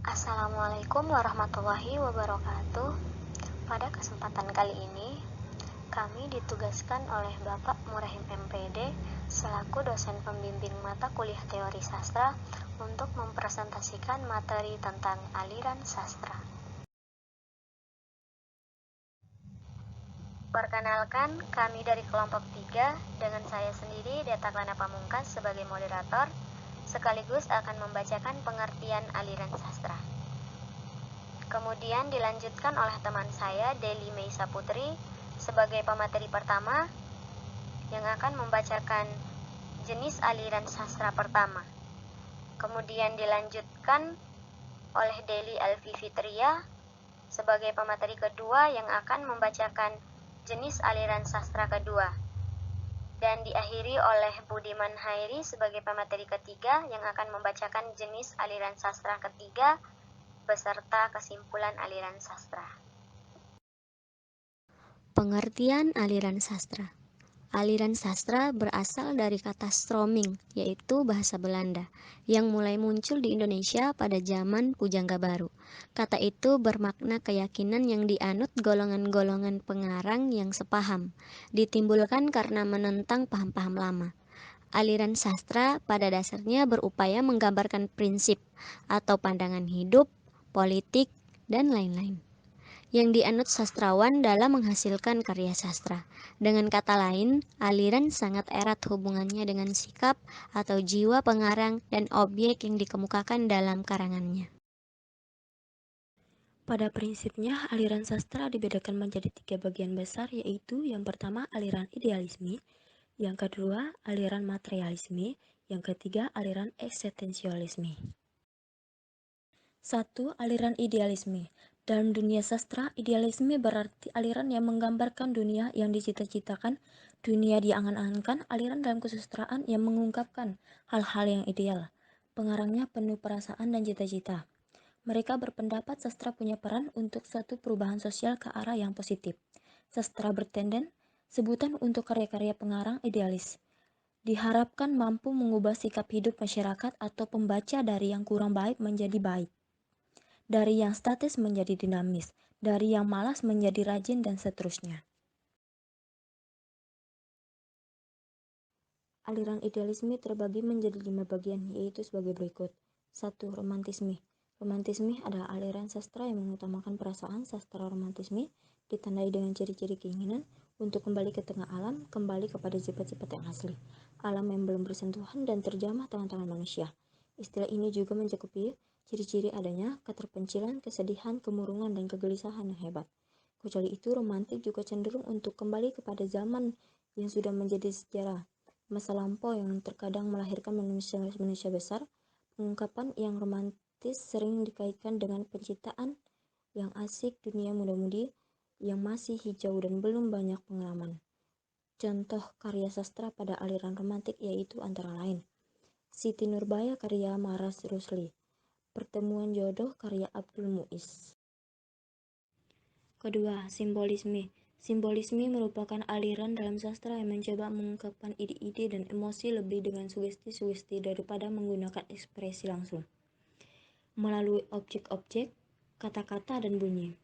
Assalamualaikum warahmatullahi wabarakatuh. Pada kesempatan kali ini, kami ditugaskan oleh Bapak Murahim MPD selaku dosen pembimbing mata kuliah teori sastra untuk mempresentasikan materi tentang aliran sastra. Perkenalkan, kami dari kelompok 3 dengan saya sendiri, Deta Klana Pamungkas sebagai moderator, sekaligus akan membacakan pengertian aliran sastra. Kemudian dilanjutkan oleh teman saya, Deli Meisa Putri, sebagai pemateri pertama yang akan membacakan jenis aliran sastra pertama. Kemudian dilanjutkan oleh Deli Alfi Fitria sebagai pemateri kedua yang akan membacakan jenis aliran sastra kedua. Dan diakhiri oleh Budiman Hairi sebagai pemateri ketiga yang akan membacakan jenis aliran sastra ketiga beserta kesimpulan aliran sastra. Pengertian aliran sastra. Aliran sastra berasal dari kata stroming, yaitu bahasa Belanda, yang mulai muncul di Indonesia pada zaman Pujangga Baru. Kata itu bermakna keyakinan yang dianut golongan-golongan pengarang yang sepaham, ditimbulkan karena menentang paham-paham lama. Aliran sastra pada dasarnya berupaya menggambarkan prinsip atau pandangan hidup, politik, dan lain-lain yang dianut sastrawan dalam menghasilkan karya sastra. Dengan kata lain, aliran sangat erat hubungannya dengan sikap atau jiwa pengarang dan objek yang dikemukakan dalam karangannya. Pada prinsipnya, aliran sastra dibedakan menjadi 3 bagian besar, yaitu yang pertama aliran idealisme, yang kedua aliran materialisme, yang ketiga aliran eksistensialisme. 1. Aliran idealisme. Dalam dunia sastra, idealisme berarti aliran yang menggambarkan dunia yang dicita-citakan, dunia diangan-angankan, aliran dalam kesusastraan yang mengungkapkan hal-hal yang ideal. Pengarangnya penuh perasaan dan cita-cita. Mereka berpendapat sastra punya peran untuk suatu perubahan sosial ke arah yang positif. Sastra bertenden, sebutan untuk karya-karya pengarang idealis. Diharapkan mampu mengubah sikap hidup masyarakat atau pembaca dari yang kurang baik menjadi baik. Dari yang statis menjadi dinamis, dari yang malas menjadi rajin, dan seterusnya. Aliran idealisme terbagi menjadi 5 bagian, yaitu sebagai berikut. 1. Romantisme. Romantisme adalah aliran sastra yang mengutamakan perasaan. Sastra romantisme ditandai dengan ciri-ciri keinginan untuk kembali ke tengah alam, kembali kepada sifat-sifat yang asli, alam yang belum bersentuhan dan terjamah tangan-tangan manusia. Istilah ini juga mencakupi ciri-ciri adanya keterpencilan, kesedihan, kemurungan, dan kegelisahan yang hebat. Kecuali itu, romantik juga cenderung untuk kembali kepada zaman yang sudah menjadi sejarah, masa lampau yang terkadang melahirkan manusia-manusia besar. Pengungkapan yang romantis sering dikaitkan dengan penciptaan yang asik, dunia muda-mudi yang masih hijau dan belum banyak pengalaman. Contoh karya sastra pada aliran romantik yaitu antara lain Siti Nurbaya karya Maras Rusli, Pertemuan Jodoh karya Abdul Muiz. Kedua, simbolisme. Simbolisme merupakan aliran dalam sastra yang mencoba mengungkapkan ide-ide dan emosi lebih dengan sugesti-sugesti daripada menggunakan ekspresi langsung melalui objek-objek, kata-kata, dan bunyi.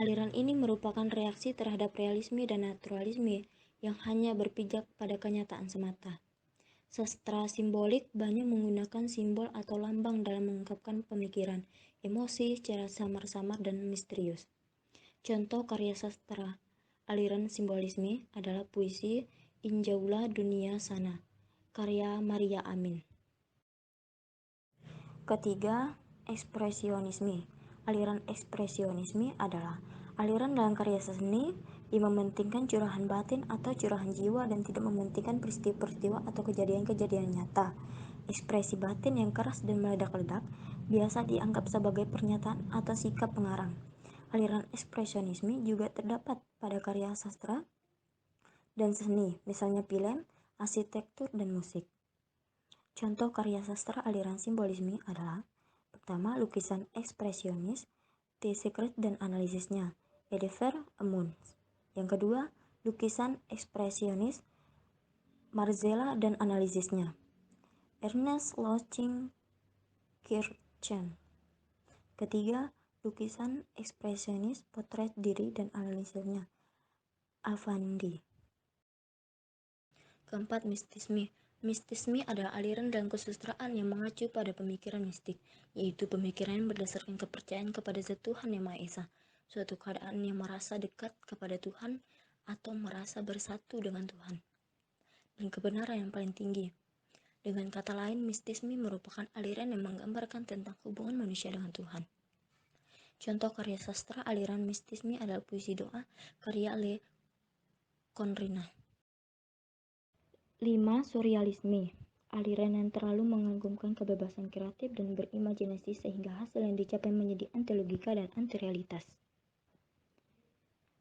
Aliran ini merupakan reaksi terhadap realisme dan naturalisme yang hanya berpijak pada kenyataan semata. Sastra simbolik banyak menggunakan simbol atau lambang dalam mengungkapkan pemikiran, emosi secara samar-samar dan misterius. Contoh karya sastra aliran simbolisme adalah puisi Injaulah Dunia Sana, karya Maria Amin. Ketiga, ekspresionisme. Aliran ekspresionisme adalah aliran dalam karya seni yang mementingkan curahan batin atau curahan jiwa dan tidak mementingkan peristiwa-peristiwa atau kejadian-kejadian nyata. Ekspresi batin yang keras dan meledak-ledak biasa dianggap sebagai pernyataan atau sikap pengarang. Aliran ekspresionisme juga terdapat pada karya sastra dan seni, misalnya film, arsitektur, dan musik. Contoh karya sastra aliran simbolisme adalah: pertama, lukisan ekspresionis, The Secret dan analisisnya, Edver Amunds. Yang kedua, lukisan ekspresionis, Marzella dan analisisnya, Ernest Lochin Kirchen. Ketiga, lukisan ekspresionis, potret diri dan analisirnya, Alfandi. Keempat, mistisme. Mistisme adalah aliran dalam kesusastraan yang mengacu pada pemikiran mistik, yaitu pemikiran yang berdasarkan kepercayaan kepada Zat Tuhan Yang Maha Esa, suatu keadaan yang merasa dekat kepada Tuhan atau merasa bersatu dengan Tuhan, dan kebenaran yang paling tinggi. Dengan kata lain, mistisme merupakan aliran yang menggambarkan tentang hubungan manusia dengan Tuhan. Contoh karya sastra aliran mistisme adalah puisi doa karya Le Conrina. 5. Surrealisme, aliran yang terlalu mengagumkan kebebasan kreatif dan berimajinasi sehingga hasil yang dicapai menjadi anti logika dan anti realitas.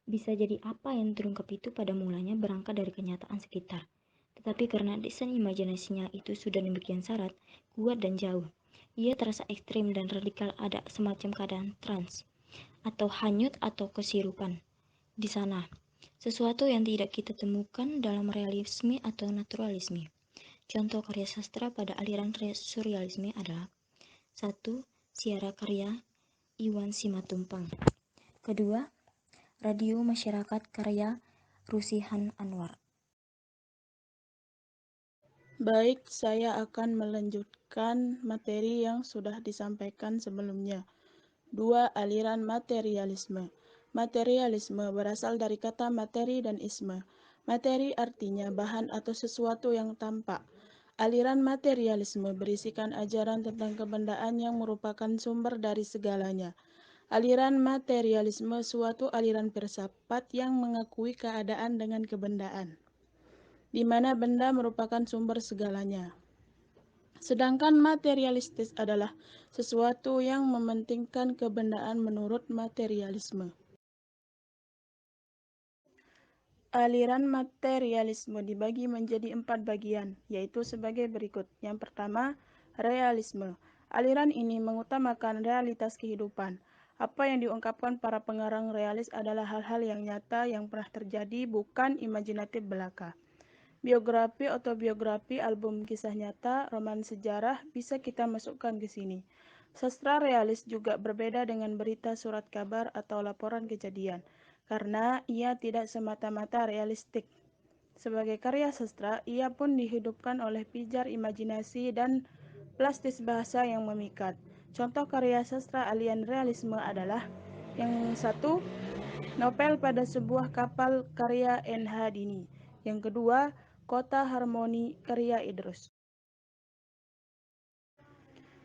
Bisa jadi apa yang terungkap itu pada mulanya berangkat dari kenyataan sekitar, tetapi karena desain imajinasinya itu sudah demikian syarat, kuat dan jauh, ia terasa ekstrim dan radikal, ada semacam keadaan trans, atau hanyut atau kesirupan. Di sana, sesuatu yang tidak kita temukan dalam realisme atau naturalisme. Contoh karya sastra pada aliran surrealisme adalah 1. Siara karya Iwan Simatupang. Kedua, Radio Masyarakat karya Rusihan Anwar. Baik, saya akan melanjutkan materi yang sudah disampaikan sebelumnya. 2. Aliran materialisme. Materialisme berasal dari kata materi dan isme. Materi artinya bahan atau sesuatu yang tampak. Aliran materialisme berisikan ajaran tentang kebendaan yang merupakan sumber dari segalanya. Aliran materialisme suatu aliran filsafat yang mengakui keadaan dengan kebendaan, di mana benda merupakan sumber segalanya. Sedangkan materialistis adalah sesuatu yang mementingkan kebendaan menurut materialisme. Aliran materialisme dibagi menjadi 4 bagian, yaitu sebagai berikut. Yang pertama, realisme. Aliran ini mengutamakan realitas kehidupan. Apa yang diungkapkan para pengarang realis adalah hal-hal yang nyata yang pernah terjadi, bukan imajinatif belaka. Biografi, autobiografi, album kisah nyata, roman sejarah bisa kita masukkan ke sini. Sastra realis juga berbeda dengan berita surat kabar atau laporan kejadian, karena ia tidak semata-mata realistik. Sebagai karya sastra, ia pun dihidupkan oleh pijar imajinasi dan plastis bahasa yang memikat. Contoh karya sastra alien realisme adalah yang satu, Novel pada sebuah kapal karya N.H. Dini. Yang kedua, Kota Harmoni karya Idrus.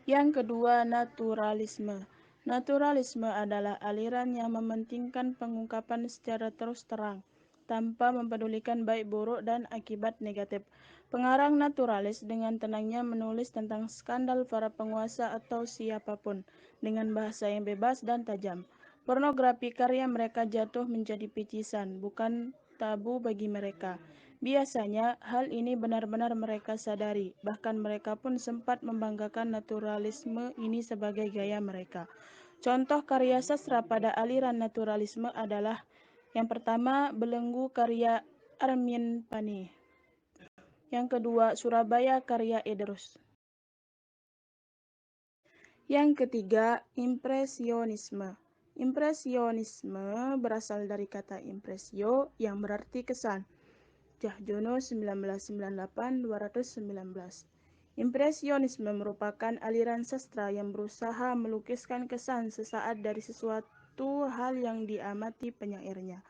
Yang kedua, naturalisme. Naturalisme adalah aliran yang mementingkan pengungkapan secara terus terang, tanpa mempedulikan baik buruk dan akibat negatif. Pengarang naturalis dengan tenangnya menulis tentang skandal para penguasa atau siapapun, dengan bahasa yang bebas dan tajam. Pornografi karya mereka jatuh menjadi picisan, bukan tabu bagi mereka. Biasanya, hal ini benar-benar mereka sadari, bahkan mereka pun sempat membanggakan naturalisme ini sebagai gaya mereka. Contoh karya sastra pada aliran naturalisme adalah yang pertama, Belenggu karya Armin Pani. Yang kedua, Surabaya karya Idrus. Yang ketiga, impresionisme. Impresionisme berasal dari kata impresio yang berarti kesan. Jahjono 1998-219. Impresionisme merupakan aliran sastra yang berusaha melukiskan kesan sesaat dari sesuatu hal yang diamati penyairnya.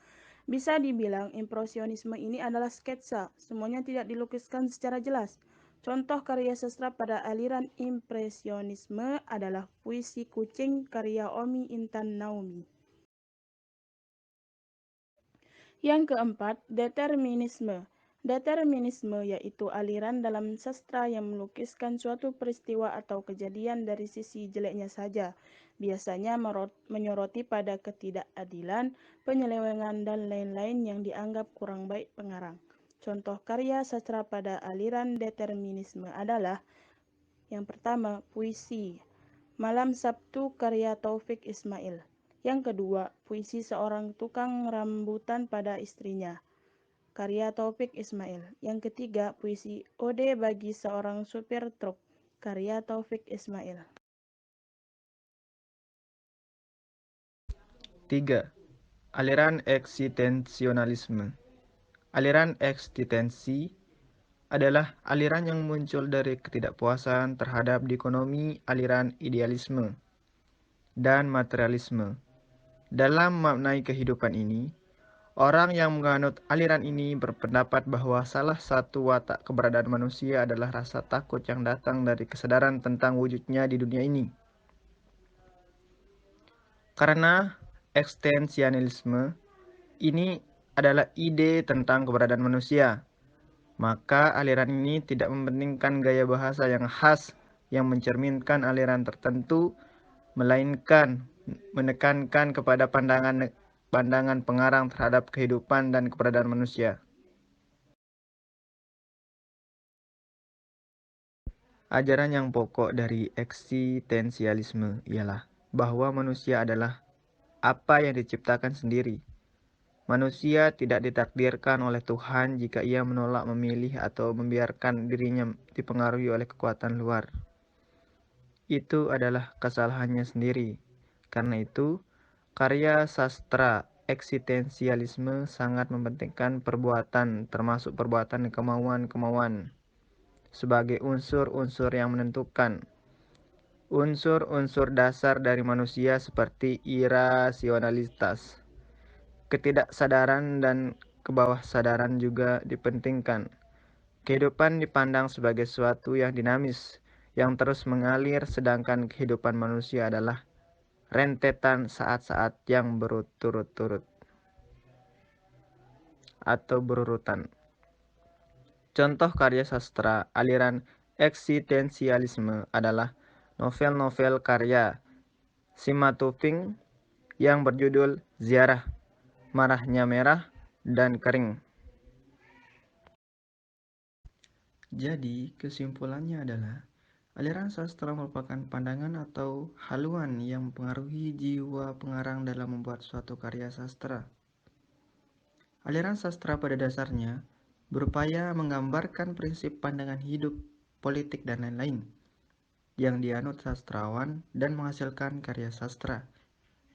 Bisa dibilang impresionisme ini adalah sketsa, semuanya tidak dilukiskan secara jelas. Contoh karya sastra pada aliran impresionisme adalah puisi Kucing karya Omi Intan Naomi. Yang keempat, determinisme. Determinisme yaitu aliran dalam sastra yang melukiskan suatu peristiwa atau kejadian dari sisi jeleknya saja, biasanya menyoroti pada ketidakadilan, penyelewengan, dan lain-lain yang dianggap kurang baik pengarang. Contoh karya sastra pada aliran determinisme adalah yang pertama, puisi Malam Sabtu karya Taufik Ismail. Yang kedua, puisi Seorang Tukang Rambutan pada Istrinya, karya Taufik Ismail. Yang ketiga, puisi Ode bagi Seorang Supir Truk, karya Taufik Ismail. 3. Aliran eksistensionalisme. Aliran eksistensi adalah aliran yang muncul dari ketidakpuasan terhadap dikotomi aliran idealisme dan materialisme. Dalam memaknai kehidupan ini, orang yang menganut aliran ini berpendapat bahwa salah satu watak keberadaan manusia adalah rasa takut yang datang dari kesadaran tentang wujudnya di dunia ini. Karena eksistensialisme ini adalah ide tentang keberadaan manusia, maka aliran ini tidak mementingkan gaya bahasa yang khas yang mencerminkan aliran tertentu, melainkan menekankan kepada pandangan pengarang terhadap kehidupan dan keberadaan manusia. Ajaran yang pokok dari eksistensialisme ialah bahwa manusia adalah apa yang diciptakan sendiri. Manusia tidak ditakdirkan oleh Tuhan jika ia menolak memilih atau membiarkan dirinya dipengaruhi oleh kekuatan luar. Itu adalah kesalahannya sendiri. Karena itu, karya sastra eksistensialisme sangat mementingkan perbuatan, termasuk perbuatan kemauan-kemauan, sebagai unsur-unsur yang menentukan. Unsur-unsur dasar dari manusia seperti irasionalitas, ketidaksadaran dan kebawahsadaran juga dipentingkan. Kehidupan dipandang sebagai sesuatu yang dinamis, yang terus mengalir, sedangkan kehidupan manusia adalah rentetan saat-saat yang berturut-turut atau berurutan. Contoh karya sastra aliran eksistensialisme adalah novel-novel karya Simatuping yang berjudul Ziarah, Marahnya Merah, dan Kering. Jadi, kesimpulannya adalah aliran sastra merupakan pandangan atau haluan yang mempengaruhi jiwa pengarang dalam membuat suatu karya sastra. Aliran sastra pada dasarnya berupaya menggambarkan prinsip pandangan hidup, politik, dan lain-lain yang dianut sastrawan dan menghasilkan karya sastra.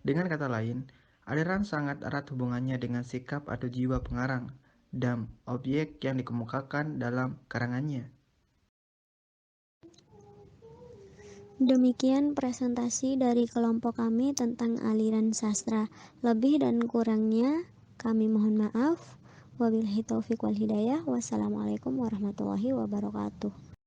Dengan kata lain, aliran sangat erat hubungannya dengan sikap atau jiwa pengarang dan objek yang dikemukakan dalam karangannya. Demikian presentasi dari kelompok kami tentang aliran sastra. Lebih dan kurangnya kami mohon maaf. Wabillahi taufiq wal hidayah. Wassalamualaikum warahmatullahi wabarakatuh.